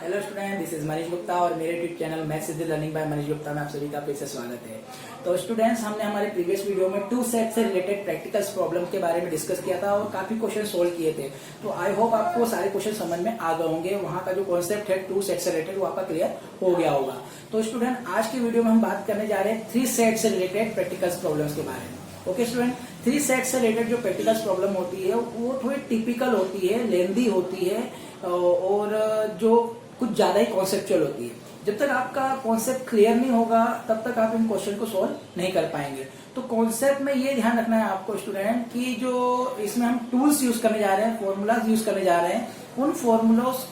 Hello student, this is Manish Gupta और मेरे YouTube channel maths is learning by Manish Gupta में आप सभी का फिर से स्वागत है। तो स्टूडेंट्स, हमने हमारे प्रीवियस वीडियो में टू सेट से रिलेटेड प्रैक्टिकल्स प्रॉब्लम के बारे में डिस्कस किया था और काफी क्वेश्चन सोल्व किए थे। तो आई होप आपको सारे क्वेश्चन समझ में आ गए होंगे। वहाँ का जो कॉन्सेप्ट है टू सेट से रिलेटेड वो आपका क्लियर हो गया होगा। तो स्टूडेंट, आज की वीडियो में हम बात करने जा रहे हैं थ्री सेट से रिलेटेड प्रैक्टिकल्स प्रॉब्लम्स के बारे में। ओके स्टूडेंट, थ्री सेट से रिलेटेड जो प्रैक्टिकल्स प्रॉब्लम होती है वो थोड़ी टिपिकल होती है, लेंदी होती है और जो कुछ ज्यादा ही कॉन्सेप्चुअल होती है। जब तक आपका कॉन्सेप्ट क्लियर नहीं होगा तब तक आप इन क्वेश्चन को सॉल्व नहीं कर पाएंगे। तो कॉन्सेप्ट में ये ध्यान रखना है आपको स्टूडेंट कि जो इसमें हम टूल्स यूज करने जा रहे हैं, फॉर्मूलाज यूज करने जा रहे हैं, उन फॉर्मूलाज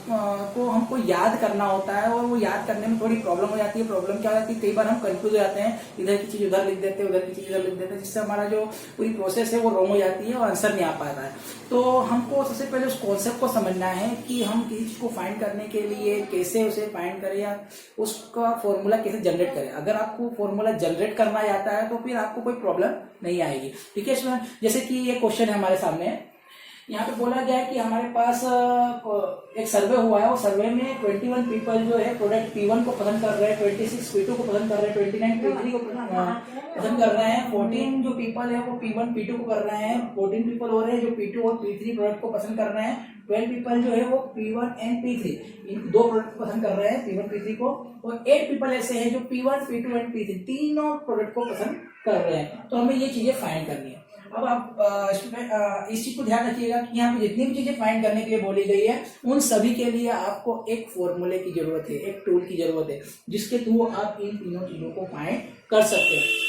को हमको याद करना होता है और वो याद करने में थोड़ी प्रॉब्लम हो जाती है। प्रॉब्लम क्या हो जाती है, कई बार हम कंफ्यूज हो जाते हैं, इधर की चीज उधर लिख देते हैं, उधर की चीज इधर लिख देते हैं, जिससे हमारा जो पूरी प्रोसेस है वो रॉन्ग हो जाती है और आंसर नहीं आ पाता है। तो हमको सबसे पहले उस कॉन्सेप्ट को समझना है कि हम किसी चीज को फाइंड करने के लिए कैसे उसे फाइंड करें या उसका फॉर्मूला कैसे जनरेट करें। अगर आपको फॉर्मूला जनरेट करना आता है तो फिर आपको कोई प्रॉब्लम नहीं आएगी। ठीक है स्टूडेंट, जैसे कि ये क्वेश्चन है हमारे सामने, यहाँ पे बोला गया है कि हमारे पास एक सर्वे हुआ है और सर्वे में 21 पीपल जो है प्रोडक्ट P1 को पसंद कर रहे हैं, 26 P2 को पसंद कर रहे हैं, 29 P3 को पसंद कर रहे हैं, 14 जो पीपल है वो P1 P2 को कर रहे हैं, 14 पीपल हो रहे हैं जो P2 और P3 प्रोडक्ट को पसंद कर रहे हैं, 12 पीपल जो है वो P1 एंड P3 इन दो प्रोडक्ट को पसंद कर रहे हैं, P1 P3 को, और 8 पीपल ऐसे हैं जो P1 P2 एंड P3 तीनों प्रोडक्ट को पसंद कर रहे हैं। तो हमें ये चीजें फाइंड करनी है। अब आप स्टूडेंट इस चीज को ध्यान रखिएगा कि यहाँ पे जितनी भी चीजें फाइंड करने के लिए बोली गई है उन सभी के लिए आपको एक फॉर्मूले की जरूरत है, एक टूल की जरूरत है जिसके थ्रू आप इन तीनों चीजों को फाइंड कर सकते हैं।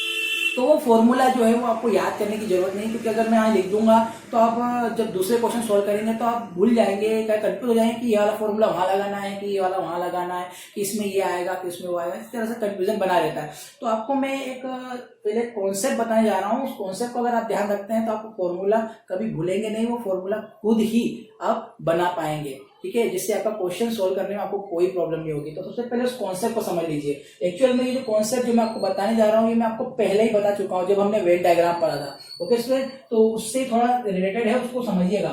तो वो फॉर्मूला जो है वो आपको याद करने की जरूरत नहीं, क्योंकि अगर मैं यहाँ लिख दूंगा तो आप जब दूसरे क्वेश्चन सोल्व करेंगे तो आप भूल जाएंगे, क्या कंफ्यूज हो जाएंगे कि ये वाला फॉर्मूला वहां लगाना है कि ये वाला वहां लगाना है, कि इसमें ये आएगा कि इसमें वो आएगा, इस तरह से कंफ्यूजन बना रहता है। तो आपको मैं एक पहले कॉन्सेप्ट बताने जा रहा हूँ। उस कॉन्सेप्ट को अगर आप ध्यान रखते हैं तो आपको फॉर्मूला कभी भूलेंगे नहीं, वो फॉर्मूला खुद ही आप बना पाएंगे। ठीक है, जिससे आपका क्वेश्चन सोल्व करने में आपको कोई प्रॉब्लम नहीं होगी। तो सबसे पहले उस कॉन्सेप्ट को समझ लीजिए। एक्चुअल में ये जो कॉन्सेप्ट जो मैं आपको बताने जा रहा हूँ ये मैं आपको पहले ही बता चुका हूँ जब हमने वेन डायग्राम पढ़ा था। ओके स्टूडेंट, तो उससे थोड़ा रिलेटेड है, उसको समझिएगा।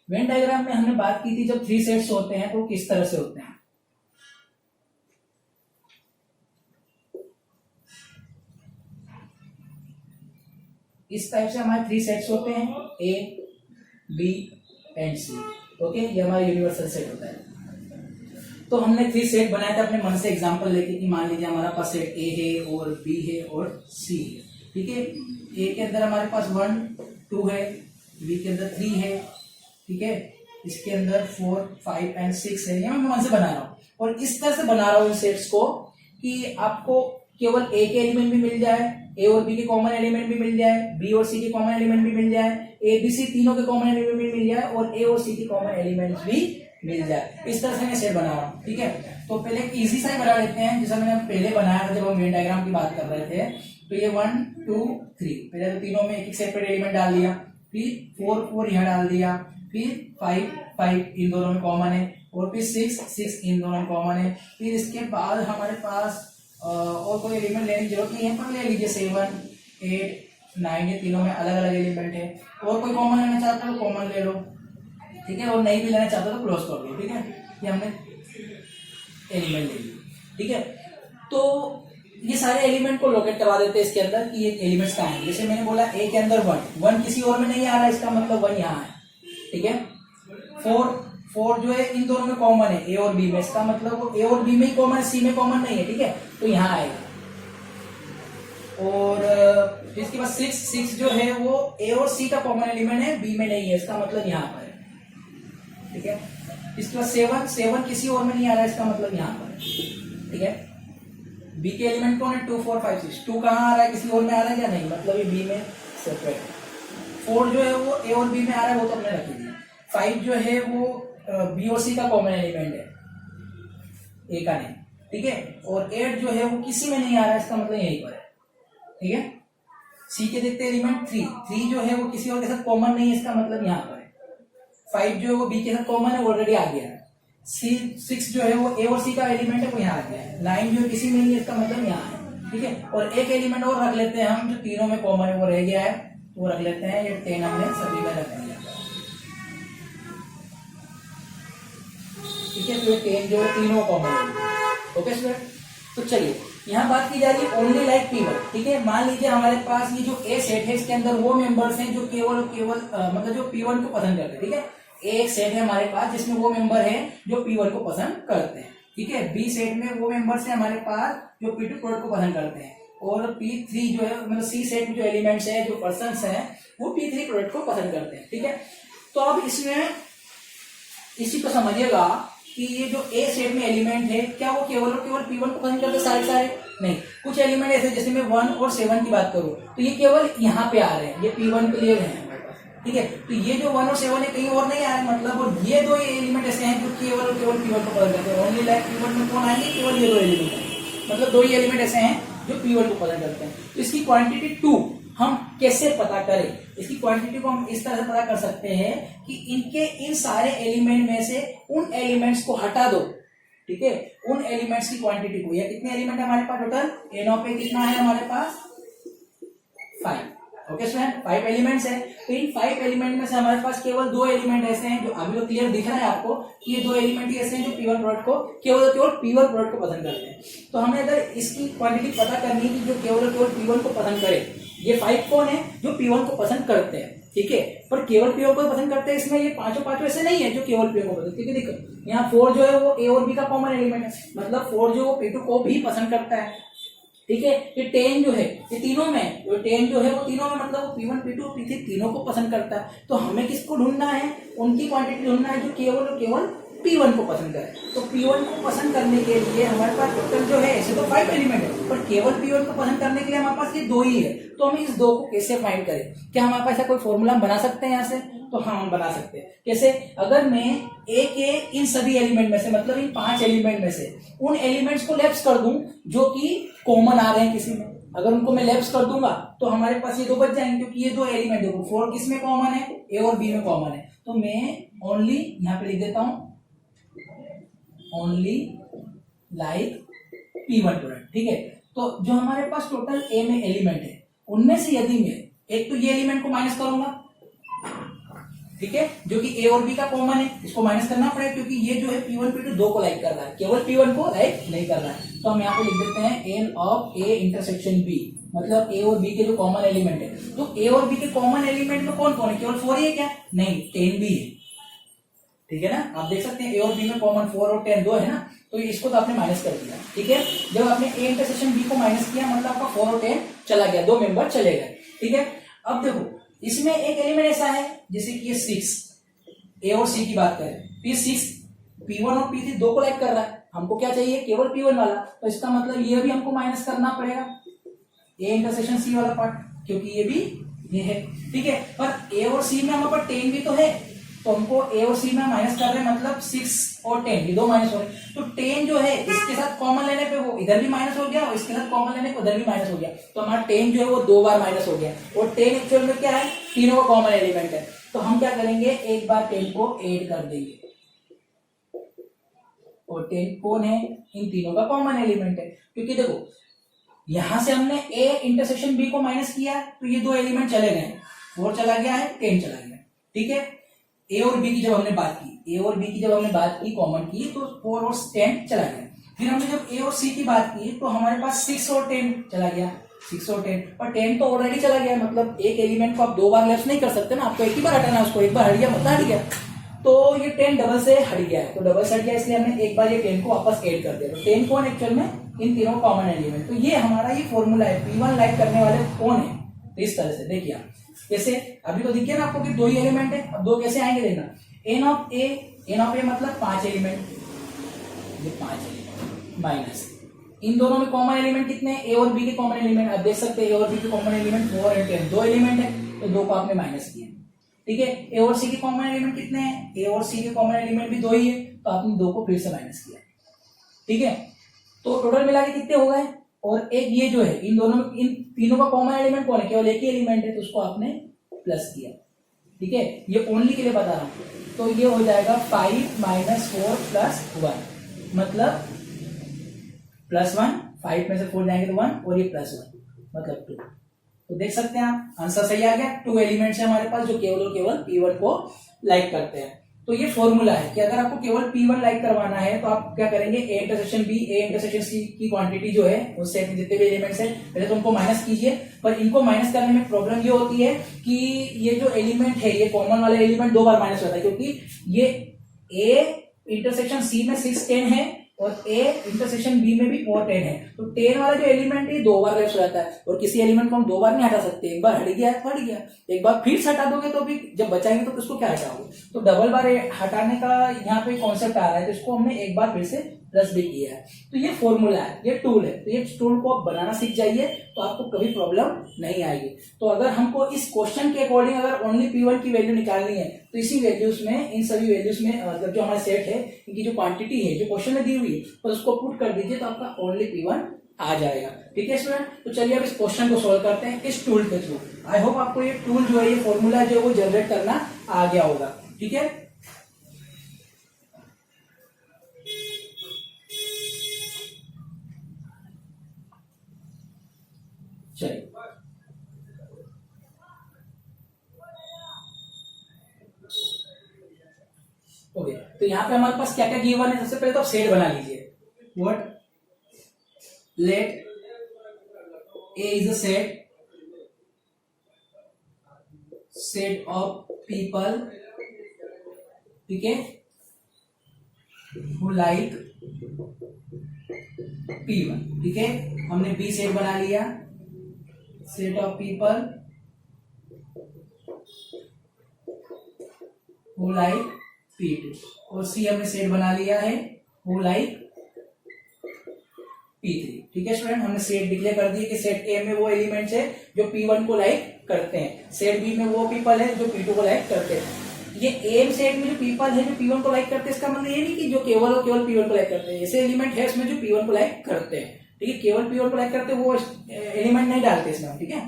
वेन डायग्राम में हमने बात की थी जब थ्री सेट्स होते हैं तो किस तरह से होते हैं। इस टाइप से हमारे थ्री सेट्स होते हैं, A, B and C। Okay, ये हमारा यूनिवर्सल सेट होता है। तो हमने थ्री सेट बनाया था अपने मन से एग्जांपल लेके कि मान लीजिए हमारा पास सेट A है और B है और C है। ठीक है, A के अंदर हमारे पास 1, 2 है, B के अंदर 3 है, ठीक है, इसके अंदर 4, 5 एंड 6 है। ये मैं मन से बना रहा हूँ और इस तरह से बना रहा हूँ इन सेट्स को कि आपको केवल A के एलिमेंट भी मिल जाए, A और B के कॉमन एलिमेंट भी मिल जाए, B और C के कॉमन एलिमेंट भी मिल जाए, A B C तीनों के कॉमन एलिमेंट भी मिल जाए और A और C के कॉमन एलिमेंट्स भी मिल जाए। इस तरह से मैं सेट बना रहा हूँ। ठीक है, तो पहले एक इजी सा ही बना लेते हैं जैसा मैंने पहले बनाया था जब हम वेन डायग्राम की बात कर रहे थे। तो ये 1, 2, 3, पहले तो तीनों में एक सेपरेट एलिमेंट डाल दिया, फिर 4, 4 यहाँ डाल दिया, फिर 5, 5 इन दोनों में कॉमन है, और फिर 6, 6 इन दोनों में कॉमन है। फिर इसके बाद हमारे पास और कोई एलिमेंट लेने की जरूरत नहीं है, पर ले लीजिए 7, 8, 9, ये तीनों में अलग अलग एलिमेंट है। और कोई कॉमन लेना चाहता है तो कॉमन ले लो, ठीक है, और नहीं भी लेना चाहता तो क्लोज कर लो। ठीक है, ये हमने एलिमेंट ले लिए। ठीक है, तो ये सारे एलिमेंट को लोकेट करवा देते हैं इसके अंदर कि ये एलिमेंट्स कहाँ हैं। जैसे मैंने बोला A के अंदर 1 किसी और में नहीं आ रहा है, इसका मतलब 1 यहाँ है। ठीक है, 4 जो है इन दोनों में कॉमन है, A और B में, इसका मतलब A और B में ही कॉमन है, C में कॉमन नहीं है। ठीक है, तो यहाँ आएगा। और इसके बाद 6 जो है वो A और C का कॉमन एलिमेंट है, B में नहीं है, इसका मतलब यहाँ पर है। ठीक है, इसके बाद 7 किसी और में नहीं आ रहा है, इसका मतलब यहाँ पर है। ठीक है, B के एलिमेंट कौन है, 2, 4, 5, 6। 2 कहाँ आ रहा है, किसी और में आ रहा है क्या, नहीं, मतलब ये B में सेपरेट है। 4 जो है वो A और B में आ रहा है, वो तो हमने रख दिया। 5 जो है वो B और C का कॉमन एलिमेंट है, A का नहीं। ठीक है, और 8 जो है वो किसी में नहीं आ रहा है, इसका मतलब यहीं पर है। ठीक है, C के देखते एलिमेंट 3 जो है वो किसी और के साथ कॉमन नहीं है, इसका मतलब यहाँ पर है। 5 जो है वो B के साथ कॉमन है, ऑलरेडी आ गया है। 6 जो है वो A और C का एलिमेंट है, वो यहाँ आ गया है। 9 जो है किसी में नहीं है, इसका मतलब यहाँ है। ठीक है, और एक एलिमेंट और रख लेते हैं हम जो तीनों में कॉमन है, वो रह गया है, वो रख लेते हैं। ये 10 हमने सभी में रख दिया। ठीक है, तो ये 10 जो है तीनों कॉमन है। ओके स्टूडेंट, तो चलिए यहाँ बात की जा रही है ओनली लाइक P1। ठीक है, मान लीजिए हमारे पास ये जो ए सेट है इसके अंदर वो मेंबर्स हैं जो केवल मतलब जो P1 को पसंद करते हैं। ठीक है, एक सेट है हमारे पास जिसमें वो मेंबर है जो P1 को पसंद करते हैं। ठीक है, बी सेट में वो मेंबर्स है हमारे पास जो P2 प्रोडक्ट को पसंद करते हैं, और P3 जो है मतलब सी सेट में जो एलिमेंट्स है जो पर्सन्स हैं वो P3 प्रोडक्ट को पसंद करते हैं। ठीक है, तो अब इसमें इसी को समझिएगा कि ये जो ए सेट में एलिमेंट है क्या वो केवल और केवल P1 को पसंद करते सारे? नहीं, कुछ एलिमेंट ऐसे जैसे मैं 1 और 7 की बात करूं तो ये केवल यहाँ पे आ रहे हैं, ये P1 के लिए है। ठीक है, तो ये जो 1 और 7 है कहीं और नहीं आ रहे मतलब, और ये दो एलिमेंट ऐसे हैं जो केवल और केवल P1 को पसंद करते हैं। ओनली लाइक P1 में कौन आएंगे? केवल ये दो एलिमेंट आएंगे, मतलब दो ही एलिमेंट ऐसे हैं जो P1 को पसंद करते हैं। तो इसकी क्वांटिटी 2 हम कैसे पता करें? इसकी क्वांटिटी को हम इस तरह से पता कर सकते हैं कि इनके इन सारे एलिमेंट में से उन एलिमेंट्स को हटा दो। ठीक है, उन एलिमेंट्स की क्वांटिटी को, या कितने एलिमेंट है हमारे पास टोटल? एन ऑफ ए कितना है हमारे पास? 5। ओके स्टूडेंट, 5 एलिमेंट्स है। तो इन 5 एलिमेंट में से हमारे पास केवल 2 एलिमेंट ऐसे हैं जो अभी तो क्लियर दिख रहा है आपको कि ये 2 एलिमेंट ही ऐसे हैं जो P1 प्रोडक्ट को केवल P1 प्रोडक्ट को पसंद करते हैं। तो हमें अगर इसकी क्वांटिटी पता करनी है कि जो केवल P1 को पसंद करे, ये 5 कौन है जो P1 को पसंद करते हैं। ठीक है, पर केवल P1 को पसंद करते हैं, इसमें ये पांचों ऐसे नहीं है जो केवल P1 को पसंद। ठीक है, देखो यहाँ 4 जो है वो ए और बी का कॉमन एलिमेंट है, मतलब 4 जो वो P2 को भी पसंद करता है। ठीक है, ये 10 जो है ये तीनों में, जो 10 जो है वो तीनों में मतलब वो P1 P2 P3 तीनों को पसंद करता है। तो हमें किसको ढूंढना है? उनकी क्वांटिटी ढूंढना है जो केवल और केवल P1 को पसंद करे। तो P1 को पसंद करने के लिए हमारे पास टोटल जो है ऐसे तो 5 एलिमेंट है, पर केवल P1 को पसंद करने के लिए हमारे पास ये 2 ही है। तो हम इस 2 को कैसे फाइंड करें? क्या हमारे पास ऐसा कोई फॉर्मूला बना सकते हैं यहाँ से? तो हाँ, हम बना सकते हैं। कैसे? अगर मैं ए के इन सभी एलिमेंट में से, मतलब इन 5 एलिमेंट में से उन एलिमेंट्स को लेफ्ट कर दूं जो कि कॉमन आ रहे हैं किसी में, अगर उनको मैं लेफ्ट कर दूंगा तो हमारे पास ये 2 बच जाएंगे, क्योंकि ये 2 एलिमेंट देखो 4 किस में कॉमन है? ए और बी में कॉमन है। तो मैं ओनली यहाँ पे लिख देता हूं ओनली लाइक P1 प्रोडक्ट। ठीक है, तो जो हमारे पास टोटल ए में एलिमेंट है उनमें से यदि मैं एक तो ये एलिमेंट को माइनस करूंगा, ठीक है, जो कि ए और बी का कॉमन है, इसको माइनस करना पड़ेगा क्योंकि ये जो है P1 P2 दो को लाइक कर रहा है, केवल P1 को लाइक नहीं कर रहा है। तो हम यहाँ पे लिख देते हैं n of A intersection B, मतलब ए और बी के जो कॉमन एलिमेंट है। तो ए और बी के कॉमन एलिमेंट में कौन कौन है? केवल 4 ही है क्या? नहीं, 10 भी है। ठीक है ना, आप देख सकते हैं ए और बी में कॉमन 4 और 10 2 है ना, तो इसको तो आपने माइनस कर दिया। ठीक है, जब आपने ए इंटरसेक्शन बी को माइनस किया मतलब आपका 4 और 10 चला गया, 2 मेंबर चले गए। ठीक है, अब देखो इसमें एक एलिमेंट ऐसा है जैसे कि ये 6, ए और सी की बात करें, P6 P1 और P3 दो को लाइक कर रहा है, हमको क्या चाहिए? केवल P1 वाला। तो इसका मतलब ये भी हमको माइनस करना पड़ेगा, ए इंटरसेक्शन सी वाला पार्ट, क्योंकि ये भी ये है। ठीक है, पर ए और सी में हमारे पास 10 भी तो है, तो हमको ए और सी में माइनस कर रहे हैं, मतलब 6 और 10 ये दो माइनस हो रहे। तो 10 जो है इसके साथ कॉमन लेने पे वो इधर भी माइनस हो गया और इसके साथ कॉमन लेने पे उधर भी माइनस हो गया, तो हमारा 10 जो है वो 2 बार माइनस हो गया। और 10 एक्चुअल में क्या है? तीनों का कॉमन एलिमेंट है। तो हम क्या करेंगे? एक बार 10 को ऐड कर देंगे, और 10 कौन है? इन तीनों का कॉमन एलिमेंट है, क्योंकि देखो यहां से हमने ए इंटरसेक्शन बी को माइनस किया तो ये 2 एलिमेंट चले गए, 4 चला गया है, 10 चला गया। ठीक है, ए और बी की जब हमने बात की कॉमन की तो 4 और 10 चला गया। फिर हमने जब ए और सी की बात की तो हमारे पास 6 और 10 चला गया, 6 और 10, और 10 तो ऑलरेडी चला गया, मतलब एक एलिमेंट को आप 2 बार लेफ्ट नहीं कर सकते ना, आपको एक ही बार हटाना है उसको, एक बार हट गया मतलब हट गया। तो ये 10 डबल से हट गया है, तो डबल से हट गया इसलिए हमने एक बार ये 10 को वापस ऐड कर दिया। तो 10 कौन एक्चुअल में? इन तीनों कॉमन एलिमेंट। तो ये हमारा ये फॉर्मूला है, P1 लाइक करने वाले कौन है। तो इस तरह से देखिए आप, जैसे अभी तो दिख गया ना आपको कि 2 ही एलिमेंट है, अब 2 कैसे आएंगे देखना। एन ऑफ ए मतलब 5 एलिमेंट, ये 5 एलिमेंट माइनस इन दोनों में कॉमन एलिमेंट कितने हैं? ए और बी के कॉमन एलिमेंट आप देख सकते हैं, ए और बी के कॉमन एलिमेंट 4 और 10, 2 एलिमेंट है, तो 2 को आपने माइनस किया। ठीक है, ए और सी के कॉमन एलिमेंट कितने हैं? ए और सी के कॉमन एलिमेंट भी 2 ही है, तो आपने 2 को फिर से माइनस किया। ठीक है, तो टोटल मिला के कितने हो गए? और एक ये जो है इन दोनों इन तीनों का कॉमन एलिमेंट कौन है? केवल एक ही एलिमेंट है, तो उसको आपने प्लस किया। ठीक है, ये ओनली के लिए बता रहा हूं, तो ये हो जाएगा 5 - 4 + 1, मतलब +1, 5 में से 4 जाएंगे तो 1, और ये +1 मतलब 2। तो देख सकते हैं आप आंसर सही आ गया। 2 एलिमेंट्स है हमारे पास जो केवल और केवल P1 को लाइक करते हैं। तो ये फॉर्मूला है कि अगर आपको केवल P1 लाइक करवाना है तो आप क्या करेंगे, A intersection B, A intersection C की क्वांटिटी जो है उस सेट में जितने भी एलिमेंट्स है पहले तो उनको माइनस कीजिए। पर इनको माइनस करने में प्रॉब्लम ये होती है कि ये जो एलिमेंट है, ये कॉमन वाला एलिमेंट 2 बार माइनस होता है, क्योंकि ये A इंटरसेक्शन C में 6 10 है और A इंटरसेक्शन B में भी और 10 है, तो 10 वाला जो एलिमेंट है 2 बार लेफ्ट हो जाता है। और किसी एलिमेंट को हम 2 बार नहीं हटा सकते, एक बार हट गया तो हट गया, एक बार फिर से हटा दोगे तो भी जब बचाएंगे तो उसको क्या हटाओगे। तो डबल बार हटाने का यहाँ पे कॉन्सेप्ट आ रहा है, तो इसको हमने एक बार फिर से प्लस भी किया है। तो ये फॉर्मूला है, ये टूल है, तो ये टूल को आप बनाना सीख जाइए तो आपको कभी प्रॉब्लम नहीं आएगी। तो अगर हमको इस क्वेश्चन के अकॉर्डिंग अगर ओनली P1 की वैल्यू निकालनी है तो इसी वैल्यूज में, इन सभी वैल्यूज में मतलब जो हमारा सेट है इनकी जो क्वांटिटी है जो क्वेश्चन में दी हुई है तो उसको पुट कर दीजिए तो आपका ओनली P1 आ जाएगा। ठीक है स्टूडेंट, तो चलिए अब इस क्वेश्चन को सोल्व करते हैं इस टूल के थ्रू। आई होप आपको ये टूल जो है, ये फॉर्मूला जो है वो जनरेट करना आ गया होगा। ठीक है, चलिए ओके। तो यहाँ पे हमारे पास क्या क्या गिवन है, सबसे पहले तो आप सेट बना लीजिए। What let A is a set of people, ठीक है, who like P1। ठीक है, हमने B सेट बना लिया, set of people who like P2, और C हमने सेट बना लिया है who like P3। ठीक है स्टूडेंट, हमने सेट डिक्लेयर कर दिया कि सेट A में वो एलिमेंट्स है जो P1 को लाइक करते हैं, सेट B में वो पीपल है जो P2 को लाइक करते हैं। ये A सेट में जो पीपल है जो P1 को लाइक करते हैं, इसका मतलब ये नहीं कि जो केवल P1 को लाइक करते हैं, ऐसे एलिमेंट है इसमें जो P1 को लाइक करते हैं। ठीक है, केवल P1 को लाइक करते हैं वो एलिमेंट नहीं डालते इसमें। ठीक है,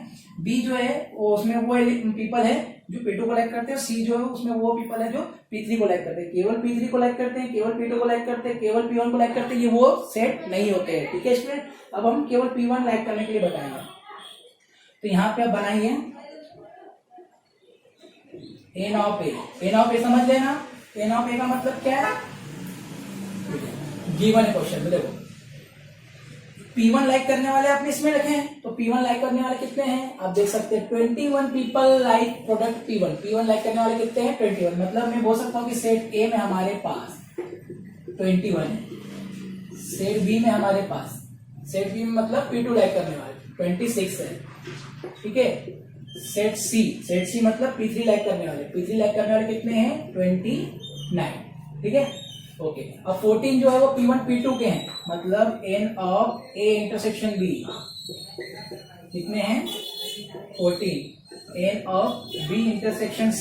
B जो है वो उसमें वो पीपल है जो P2 को लाइक करते हैं, C जो है उसमें वो पीपल है जो P3 को लाइक करते हैं। केवल P3 को लाइक करते हैं, केवल P2 को लाइक करते हैं, केवल P1 को लाइक करते हैं, ये वो सेट नहीं होते हैं। ठीक है स्टूडेंट, अब हम केवल P1 लाइक करने के लिए बताएंगे। तो यहाँ पे आप बनाइए एन ऑफ ए समझ लेना। एन ऑफ ए का मतलब क्या है, गिवन है क्वेश्चन में, देखो P1 लाइक करने वाले आपने इसमें रखे हैं, तो P1 लाइक करने वाले कितने हैं आप देख सकते हैं, 21 people like product P1 like करने वाले कितने हैं 21। मतलब मैं बोल सकता हूँ कि सेट ए में हमारे पास 21 है, सेट बी में हमारे पास, सेट बी में मतलब P2 लाइक करने वाले 26 है। ठीक है, सेट सी मतलब P3 लाइक करने वाले कितने हैं 29। ठीक है, ओके। अब 14 जो है वो P1 P2 के हैं, मतलब n of A intersection B कितने हैं 14, n of B intersection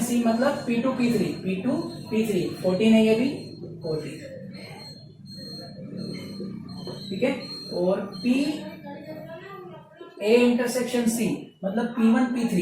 C मतलब P2 P3 14 है ये भी 14। ठीक है, और P ए इंटरसेक्शन सी मतलब P1 P3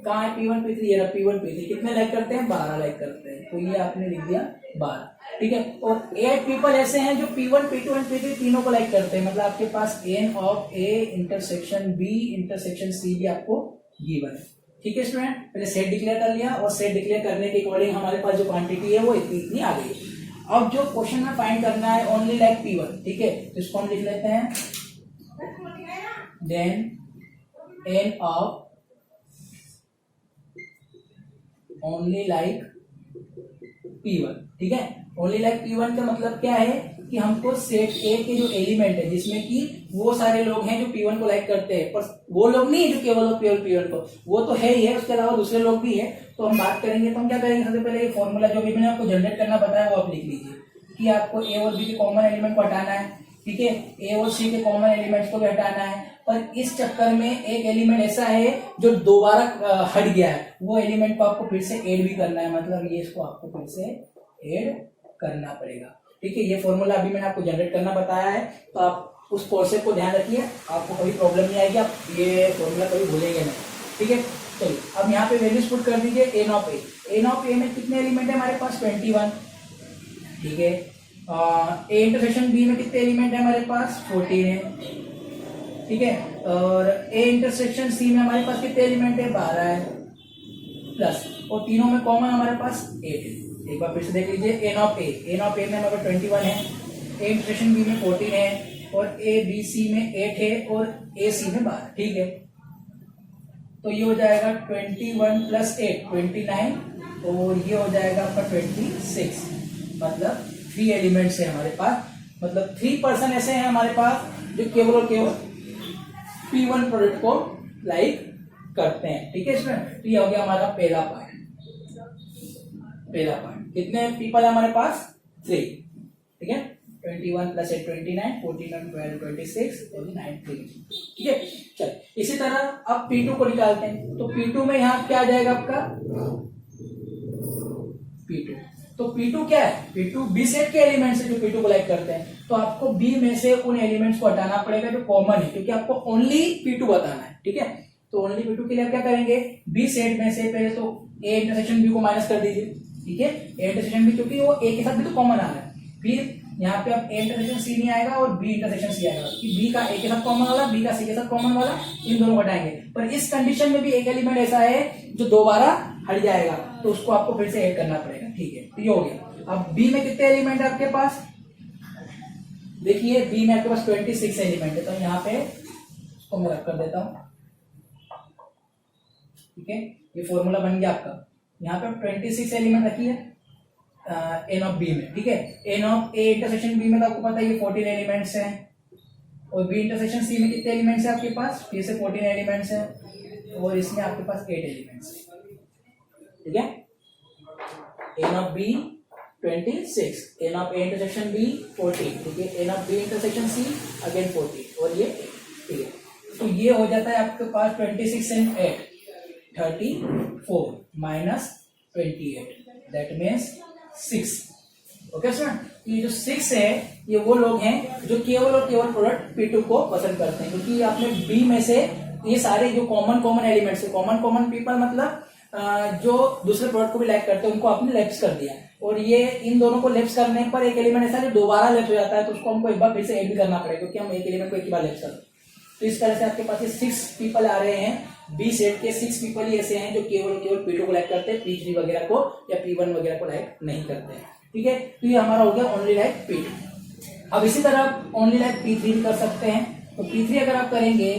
कहाँ है P1 P3, ये रहा P1 P3 कितने लाइक करते हैं 12 लाइक करते हैं, तो ये आपने लिख दिया 12। ठीक है, और 8 पीपल ऐसे हैं जो P1 P2 एंड P3 तीनों को लाइक करते हैं, मतलब आपके पास N of A intersection B intersection C भी आपको गिवन है। ठीक है स्टूडेंट, पहले सेट डिक्लेयर कर लिया और सेट डिक्लेयर करने के अकॉर्डिंग हमारे पास जो क्वांटिटी है वो इतनी आ गई। अब जो क्वेश्चन में फाइंड करना है ओनली लाइक P1। ठीक है, तो इसको हम लिख लेते हैं then n of only like P1। ठीक है, ओनली लाइक P1 का मतलब क्या है कि हमको सेट ए के जो एलिमेंट है जिसमें कि वो सारे लोग हैं जो P1 को लाइक करते हैं, पर वो लोग नहीं है जो केवल P1 को, वो तो है ही है, उसके अलावा दूसरे लोग भी है। तो हम बात करेंगे तो हम क्या करेंगे, सबसे पहले ये फॉर्मूला जो भी मैंने आपको जनरेट करना बताया वो आप लिख लीजिए कि आपको ए और बी के कॉमन एलिमेंट को हटाना है। ठीक है, ए और सी के कॉमन एलिमेंट्स को भी हटाना है, पर इस चक्कर में एक एलिमेंट ऐसा है जो दोबारा हट गया है, वो एलिमेंट को आपको फिर से ऐड भी करना है, मतलब ये इसको आपको फिर से ऐड करना पड़ेगा। ठीक है, ये फॉर्मूला अभी मैंने आपको जनरेट करना बताया है, तो आप उस कॉन्सेप्ट को ध्यान रखिए, आपको कभी प्रॉब्लम नहीं आएगी, आप ये फॉर्मूला कभी भूलेंगे नहीं। ठीक है, चलिए अब यहाँ पे वैल्यूज पुट कर दीजिए एन ऑफ ए में कितने एलिमेंट है हमारे पास 21। ठीक है, ए इंटरसेक्शन बी में कितने एलिमेंट है हमारे पास 14 है। ठीक है, और ए इंटरसेक्शन सी में हमारे पास कितने एलिमेंट है 12 है, प्लस और तीनों में कॉमन हमारे पास 8 है। एक बार फिर से देख लीजिए, एन ऑफ ए में हमारे पास 21 है, ए इंटरसेक्शन बी में 14 है, और ए बी सी में 8 है, और ए सी में 12। ठीक है, तो ये हो जाएगा 21 प्लस 8 29, और ये हो जाएगा आपका 26। मतलब 3 एलिमेंट्स है हमारे पास, मतलब 3 पर्सन ऐसे हैं हमारे पास जो केवल और केवल P1 प्रोडक्ट को लाइक करते हैं। ठीक है स्टूडेंट, तो ये हो गया हमारा पहला पार्ट। कितने पीपल है हमारे पास? 3। ठीक है, 21 प्लस 8 29, 14 और 12 26 और 9 3। ठीक है, चलिए इसी तरह अब P2 को निकालते हैं। तो P2 में यहाँ क्या आ जाएगा आपका? P2, तो P2 क्या है? P2 B सेट के एलिमेंट्स है जो P2 को लाइक करते हैं। तो आपको B में से उन एलिमेंट्स को हटाना पड़ेगा जो कॉमन है, क्योंकि आपको ओनली P2 बताना है। ठीक है, तो ओनली P2 के लिए आप क्या करेंगे? B सेट में से पहले तो A इंटरसेक्शन B को माइनस कर दीजिए। ठीक है, A इंटरसेक्शन B, क्योंकि वो A के साथ भी तो कॉमन आ रहा है। फिर यहाँ पे अब A इंटरसेक्शन C नहीं आएगा और B इंटरसेक्शन C आएगा, कि B का A के साथ कॉमन वाला, B का C के साथ कॉमन वाला, इन दोनों को हटाएंगे। पर इस कंडीशन में भी एक एलिमेंट ऐसा है जो दोबारा हट जाएगा, तो उसको आपको फिर से ऐड करना पड़ेगा। ठीक है, तो ये हो गया। अब B में कितने एलिमेंट है आपके पास? देखिए, B में आपके पास 26 एलिमेंट है, तो यहाँ पे इसको मैं रख कर देता हूँ। ठीक है, ये फॉर्मूला बन गया आपका। यहाँ पे 26 एलिमेंट रखिए एन ऑफ बी में। ठीक है, n of A intersection B में तो आपको पता है ये 14 एलिमेंट्स हैं, और बी इंटरसेक्शन सी में कितने एलिमेंट्स हैं आपके पास? फिर से 14 एलिमेंट्स हैं, और इसमें आपके पास 8 एलिमेंट्स हैं। ठीक है, n of B 26, n of A intersection B 14, ठीक है, n of B intersection C again 14, और ये 8। ठीक है, तो ये हो जाता है आपके पास 26 and 8 34 minus 28, that means 6। Okay sir, ये जो 6 है ये वो लोग हैं जो केवल और केवल प्रोडक्ट P2 को पसंद करते हैं, क्योंकि आपने B में से ये सारे जो कॉमन एलिमेंट्स है, कॉमन पीपल मतलब जो दूसरे प्रोडक्ट को भी लाइक करते हैं, उनको आपने लेफ्ट कर दिया। और ये इन दोनों को लेफ्ट करने पर एक एलिमेंट ऐसा जो दोबारा लेफ्ट हो जाता है, तो उसको हमको एक बार फिर से ऐड भी करना पड़ेगा, क्योंकि हम एक एलिमेंट को एक ही बार लेफ्ट करते हैं। तो इस तरह से आपके पास ये 6 पीपल आ रहे हैं। बी सेट के 6 पीपल ही ऐसे हैं जो केवल P2 को लाइक करते हैं, P3 वगैरह को या P1 वगैरह को लाइक नहीं करते हैं। ठीक है, तो ये हमारा हो गया ओनली लाइक P2। अब इसी तरह ओनली लाइक P3 भी कर सकते हैं। तो P3 अगर आप करेंगे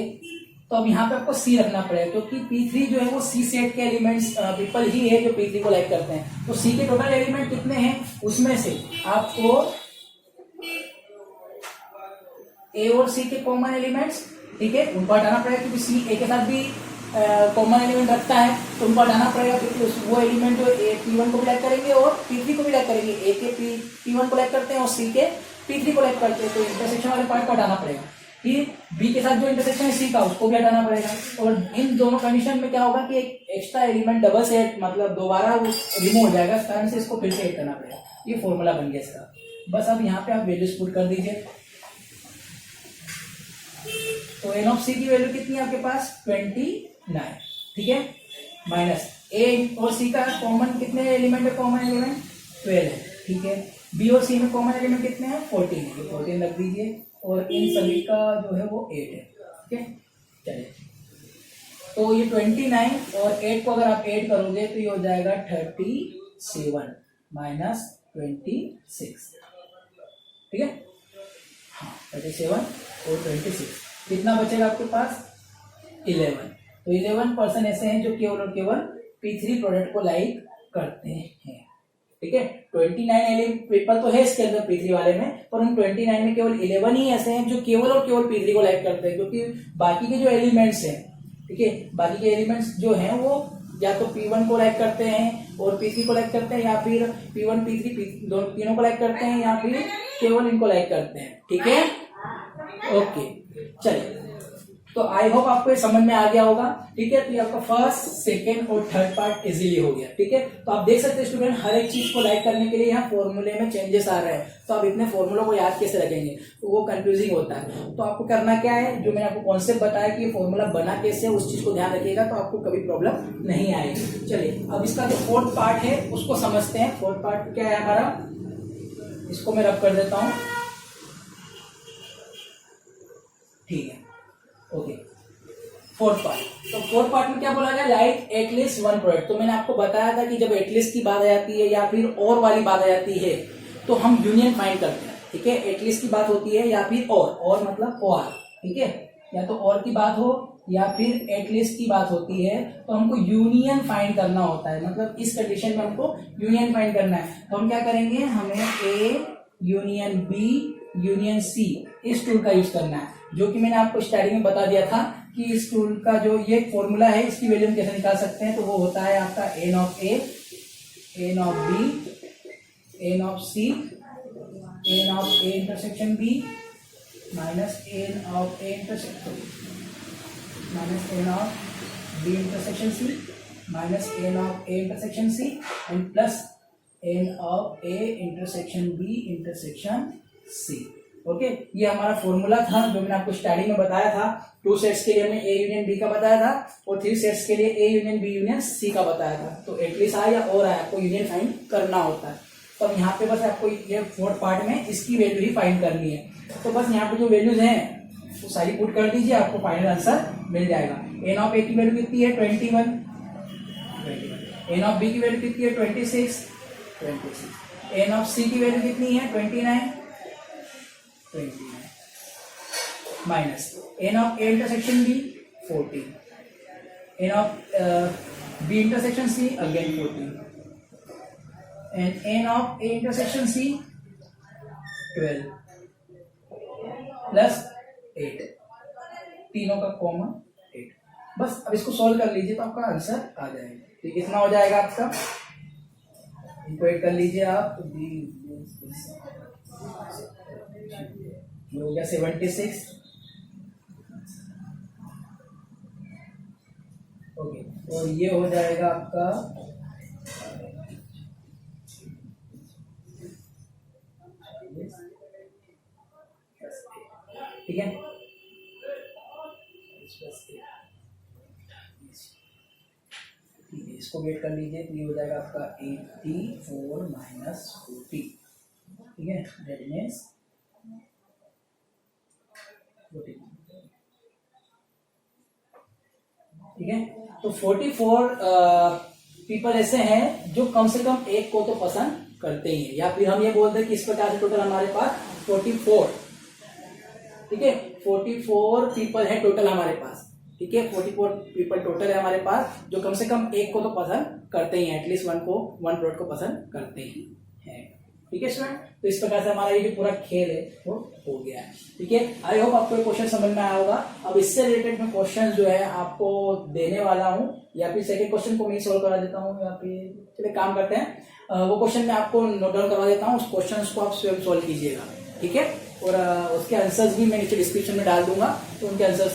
तो अब यहाँ पे आपको C रखना पड़ेगा, क्योंकि P3 जो है वो C सेट के एलिमेंट्स पीपल ही है जो P3 को लाइक करते हैं। तो C के टोटल एलिमेंट कितने हैं, उसमें से आपको A और C के कॉमन एलिमेंट्स, ठीक है, उनको हटाना पड़ेगा, क्योंकि C A के साथ भी कॉमन एलिमेंट रखता है, तो उनको हटाना पड़ेगा, क्योंकि वो एलिमेंट जो P1 को भी लाइक करेंगे और P3 को भी लाइक करेंगे। A के P1 को लाइक करते हैं और C के P3 को लाइक करते हैं, तो इंटरसेक्शन वाले पार्ट को हटाना पड़ेगा। फिर B के साथ जो इंटरसेक्शन है C का, उसको भी हटाना पड़ेगा। और इन दोनों कंडीशन में क्या होगा कि एक एक्स्ट्रा एलिमेंट डबल सेट मतलब दोबारा रिमूव हो जाएगा, इस कारण से इसको फिर से ऐड करना पड़ेगा। ये फॉर्मूला बन गया इसका। बस अब यहाँ पे आप वैल्यूज पुट कर दीजिए। तो एन ऑफ सी की वैल्यू कितनी है आपके पास? 29। ठीक है, माइनस ए और सी का कॉमन कितने एलिमेंट है? कॉमन एलिमेंट 12 है। ठीक है, बी और सी में कॉमन एलिमेंट कितने हैं? 14 है, 14 रख दीजिए, और इन सभी का जो है वो 8 है। ठीक है, चलिए, तो ये 29 और 8 को अगर आप ऐड करोगे तो ये हो जाएगा 37 माइनस 26। ठीक है, हाँ 37 और 26, कितना बचेगा आपके पास? 11। तो 11% ऐसे हैं जो केवल और केवल P3 प्रोडक्ट को लाइक करते हैं। ठीक है, 29 पेपर तो है इसके अंदर P3 वाले में, पर उन 29 में केवल 11 ही ऐसे हैं जो केवल और केवल P3 को लाइक करते हैं, क्योंकि बाकी के जो एलिमेंट्स हैं, ठीक है, बाकी के एलिमेंट्स जो हैं वो या तो P1 को लाइक करते हैं और P3 को लाइक करते हैं, या फिर P1 P3 तीनों को लाइक करते हैं, या फिर केवल इनको लाइक करते हैं। ठीक है, ओके, चलिए, तो आई होप आपको ये समझ में आ गया होगा। ठीक है, तो ये आपका फर्स्ट, सेकेंड और थर्ड पार्ट इजीली हो गया। ठीक है, तो आप देख सकते हैं स्टूडेंट, हर एक चीज को लाइक करने के लिए यहाँ फॉर्मूले में चेंजेस आ रहे हैं, तो आप इतने फॉर्मूलों को याद कैसे रखेंगे, तो वो कंफ्यूजिंग होता है। तो आपको करना क्या है, जो मैंने आपको कॉन्सेप्ट बताया कि ये फॉर्मूला बना कैसे, उस चीज को ध्यान रखिएगा, तो आपको कभी प्रॉब्लम नहीं आएगी। चलिए, अब इसका जो फोर्थ पार्ट है उसको समझते हैं। फोर्थ पार्ट क्या है हमारा, इसको मैं रब कर देता हूं। ठीक है, ओके, फोर्थ पार्ट। तो फोर्थ पार्ट में क्या बोला गया, लाइक एटलीस्ट वन प्रोडक्ट। तो मैंने आपको बताया था कि जब एटलीस्ट की बात आ जाती है या फिर और वाली बात आ जाती है तो हम यूनियन फाइंड करते हैं। ठीक है, एटलीस्ट की बात होती है या फिर और मतलब और, ठीक है, या तो और की बात हो या फिर एटलीस्ट की बात होती है तो हमको यूनियन फाइंड करना होता है। मतलब इस कंडीशन में हमको यूनियन फाइंड करना है। तो हम क्या करेंगे, हमें A union B union C इस टूल का यूज करना है, जो कि मैंने आपको स्टार्टिंग में बता दिया था कि इस टूल का जो ये फॉर्मूला है इसकी वैल्यू हम कैसे निकाल सकते हैं। तो वो होता है आपका n of A, n of B, n of C, n of A intersection B minus n of A intersection minus n of B intersection C minus n of A intersection C and plus n of A intersection B intersection C. Okay, ये हमारा formula था जो मैंने आपको starting में बताया था। 2 sets के लिए हमने ए यूनियन बी का बताया था और 3 सेट्स के लिए A union B union C का बताया था। तो एटलीस्ट आया या और आया, आपको यूनियन फाइंड करना होता है। तो अब यहाँ पे बस आपको ये फोर्थ पार्ट में इसकी वैल्यू ही फाइंड करनी है। तो बस यहाँ पे जो वैल्यूज हैं वो सारी पुट कर दीजिए, आपको फाइनल आंसर मिल जाएगा। एन ऑफ ए की वैल्यू कितनी है 21, एन ऑफ बी की वैल्यू कितनी है 26, एन ऑफ सी की वैल्यू कितनी है 29 minus n of A intersection B 14, n of B intersection C again 14 and n of A intersection C 12 plus 8, तीनों का कॉमन 8। बस अब इसको सॉल्व कर लीजिए तो आपका आंसर आ जाएगा। तो कितना हो जाएगा आपका, इनको ऐड कर लीजिए आप, हो गया 76। ओके, और ये हो जाएगा आपका ठीक है, इसको वेट कर लीजिए। तो ये हो जाएगा आपका 84 माइनस 40, ठीक है, दैट मीन्स 40, ठीक है। तो 44 पीपल ऐसे हैं जो कम से कम एक को तो पसंद करते ही है, या फिर हम ये बोलते हैं कि इस प्रकार से टोटल हमारे पास 44, ठीक है, 44 पीपल है टोटल हमारे पास, ठीक है, 44 पीपल टोटल है हमारे पास जो कम से कम एक को तो पसंद करते ही हैं, एटलीस्ट वन प्रोडक्ट को पसंद करते ही हैं, ठीक है स्टूडेंट। तो इस प्रकार से हमारा ये जो पूरा खेल है वो हो गया है, ठीक है। आई होप आपको ये क्वेश्चन समझ में आया होगा। अब इससे रिलेटेड मैं क्वेश्चन जो है आपको देने वाला हूँ, या फिर सेकंड क्वेश्चन को मैं सॉल्व करा देता हूँ, या फिर चलिए काम करते हैं, वो क्वेश्चन मैं आपको नोट डाउन करवा देता हूँ, उस क्वेश्चन को आप स्वयं सॉल्व कीजिएगा, ठीक है। और उसके आंसर्स भी मैं नीचे डिस्क्रिप्शन में डाल दूंगा, तो उनके आंसर्स